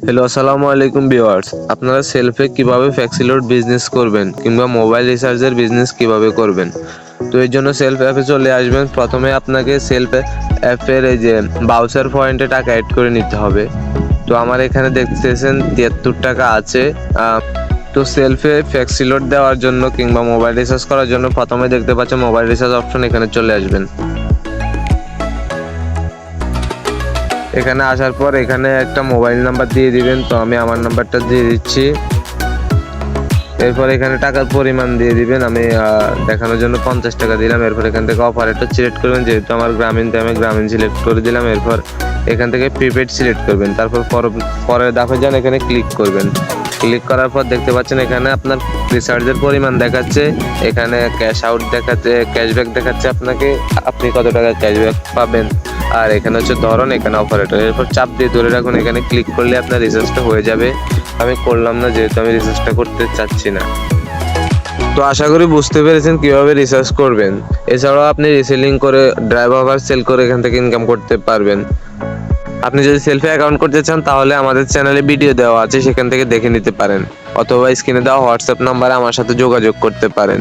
Hello, আসসালামু আলাইকুম viewers. আপনারা সেলফে কিভাবে ফ্যাক্সিলোড বিজনেস করবেন কিংবা মোবাইল রিচার্জের বিজনেস কিভাবে করবেন, তো এর জন্য সেলফ অ্যাপে চলে আসবেন। প্রথমে আপনাকে সেলফ অ্যাপের এই যে বাউচার পয়েন্টে টাকা অ্যাড করে নিতে হবে। তো আমার এখানে দেখতেছেন 73 টাকা আছে। তো সেলফে ফ্যাক্সিলোড দেওয়ার জন্য কিংবা মোবাইল রিচার্জ করার জন্য প্রথমে দেখতে পাচ্ছেন মোবাইল রিচার্জ অপশন, এখানে চলে আসবেন। এখানে আসার পর এখানে একটা মোবাইল নাম্বার দিয়ে দিবেন। তো আমি আমার নাম্বারটা দিয়ে দিচ্ছি। এরপর এখানে টাকার পরিমাণ দিয়ে দিবেন। আমি দেখানোর জন্য 50 টাকা দিলাম। এরপর এখান থেকে অপারেটর সিলেক্ট করবেন, যেহেতু আমার গ্রামীণ তাই আমি গ্রামীণ সিলেক্ট করে দিলাম। এরপর এখান থেকে প্রিপেড সিলেক্ট করবেন। তারপর পরের ধাপে যান, এখানে ক্লিক করবেন। ক্লিক করার পর দেখতে পাচ্ছেন এখানে আপনার রিচার্জের পরিমাণ দেখাচ্ছে, এখানে ক্যাশ আউট দেখাচ্ছে, ক্যাশব্যাক দেখাচ্ছে আপনাকে, আপনি কত টাকা ক্যাশব্যাক পাবেন। আর এখানে হচ্ছে ধরন, এখানে অপারেটর। এরপর চাপ দিয়ে ধরে রাখুন, এখানে ক্লিক করলে আপনার রিচার্জটা হয়ে যাবে। আমি করলাম না, যেহেতু আমি রিচার্জটা করতে চাচ্ছি না। তো আশা করি বুঝতে পেরেছেন কিভাবে রিসার্চ করবেন। এছাড়াও আপনি রিসেলিং করে ড্রাইভার সেল করে এখান থেকে ইনকাম করতে পারবেন। আপনি যদি সেলফি অ্যাকাউন্ট করতে চান তাহলে আমাদের চ্যানেলে ভিডিও দেওয়া আছে, সেখান থেকে দেখে নিতে পারেন, অথবা স্ক্রিনে দেওয়া হোয়াটসঅ্যাপ নাম্বারে আমার সাথে যোগাযোগ করতে পারেন।